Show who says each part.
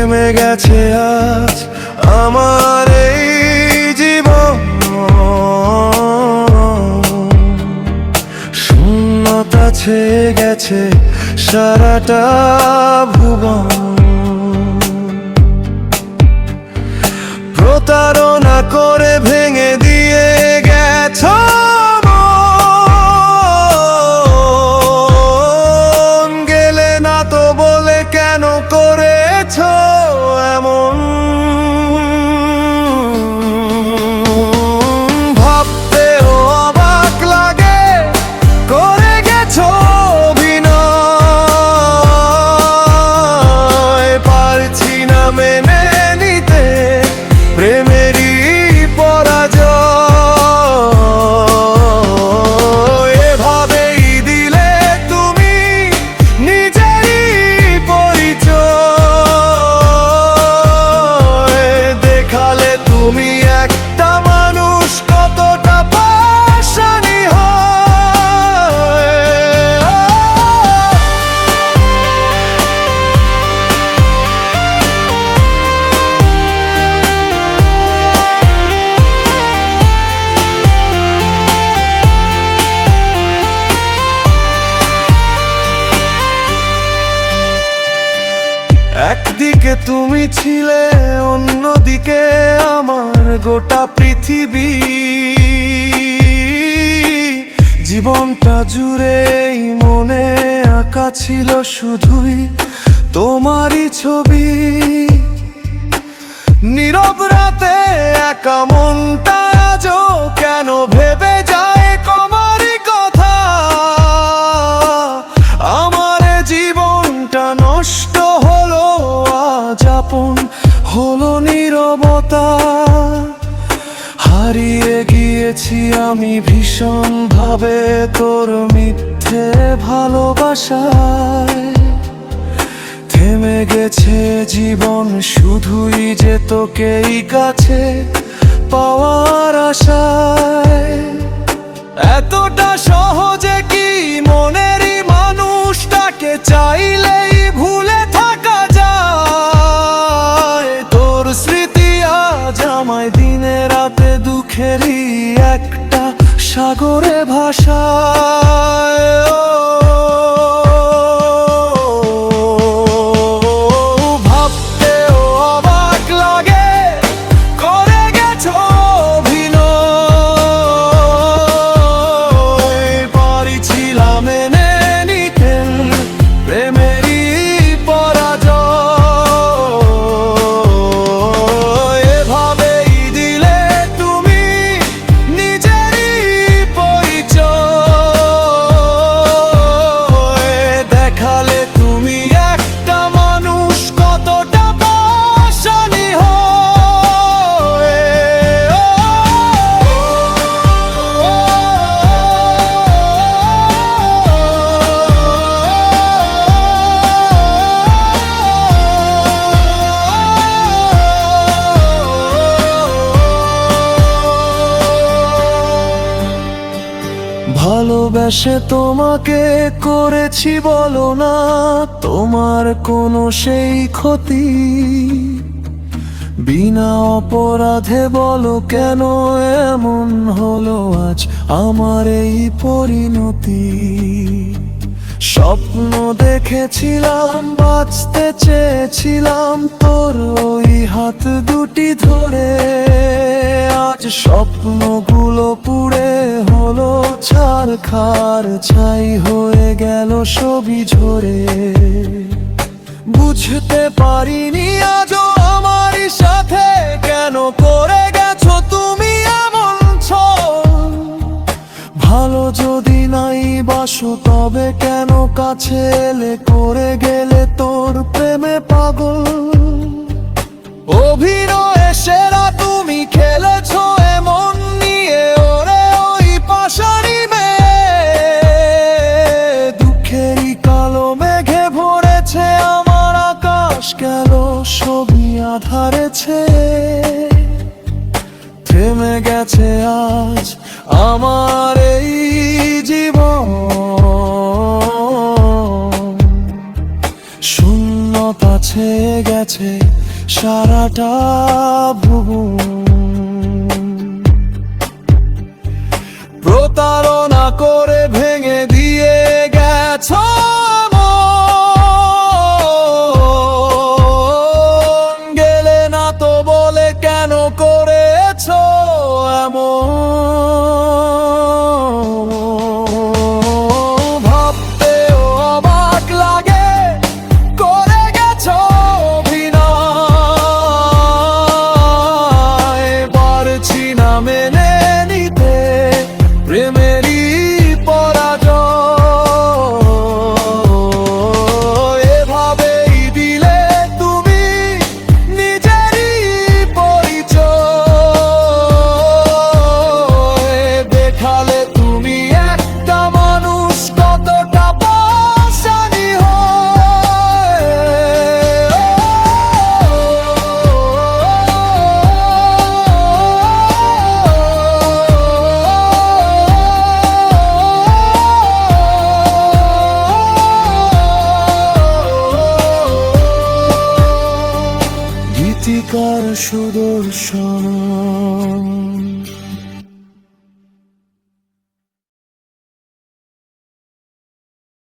Speaker 1: থেমে গেছে আজ আমার এই জীবন, শূন্যতা ছেয়ে গেছে সারাটা ভুবন। প্রতারণা করে ভেঙে দিয়ে গেছ মন, গেলে না তো বলে কেন করেছ এমন। ভাবতেও অবাক লাগে করে গেছ অভিনয়, পারছি না মেনে নিতে প্রেমেরই পরাজয়। এভাবেই দিলে তুমি নিজেরই পরিচয়, দেখালে তুমি একটা মানুষ কতটা পাষাণী হয়। একদিকে তুমি ছিলে, অন্যদিকে আমার গোটা পৃথিবী। জীবনটা জুড়েই মনে আঁকা ছিল শুধুই তোমারই ছবি। নীরব রাতে একা মনটা আজও কেন ভেবে যায় তোমারই কথা। আমার জীবনটা নষ্ট হলো আজ, আপন হলো নীরবতা। হারিয়ে গিয়েছি আমি ভীষণ ভাবে তোর মিথ্যে ভালোবাসায়। থেমে গেছে জীবন শুধুই যে তোকেই কাছে পাওয়ার আশায়। এতটা সহজে কি মনেরই মানুষটাকে চাইলেই ভুলে থাকা যায়? তোর স্মৃতি আজ আমায় দিনে রাতে দুঃখেরই একটা সাগরে ভাষায়। ভাবতেও অবাক লাগে করে গেছো অভিনয়, পারিছিলাম মেনে নিতে প্রেমেরই পরাজয়। এভাবেই দিলে তুমি নিজেরই পরিচয়, দেখালে তুমি একটা মানুষ কতটা পাষাণী হয়। ভালোবেসে তোমাকে করেছি বলো না তোমার কোনো সেই ক্ষতি। বিনা অপরাধে বলো কেন এমন হলো আজ আমার এই পরিণতি। স্বপ্ন দেখেছিলাম, বাঁচতে চেয়েছিলাম তোর ওই হাত দুটি ধরে। আজ স্বপ্নগুলো পুড়ে হলো ছারখার, ছাই হয়ে গেল ছবি ঝরে। বুঝতে পারিনি আজও আমার সাথে কেন করে গেছো তুমি এমন ছল। ভালো যদি নাই বাসো তবে কেন কাছে এলে করে গেলে তোর প্রেমে পাগল। অভিনয়ে সেরা তুমি খেলেছো এমন নিয়ে ওরে ওই পাষাণী মেয়ে। দুঃখেরই কালো মেঘে ভরেছে আমার আকাশ, গেল ছবি আধারেছে। থেমে গেছে আজ আমার এই জীবন, শূন্য উষ্ণতা ছেয়ে গেছে সারাটা ভুবন। প্রতারণা করে ভেঙে দিয়ে গেছো মন, গেলে না তো বলে কেন করেছো এমন। ভাবতেও অবাক লাগে করে গেছো অভিনয়, পারছি না মেনে নিতে প্রেমেরই পরাজয়। এভাবেই দিলে তুমি নিজেরই পরিচয়, দেখালে তুমি একটা মানুষ কতটা পাষাণী হয়। গীতিকার সুদর্শন।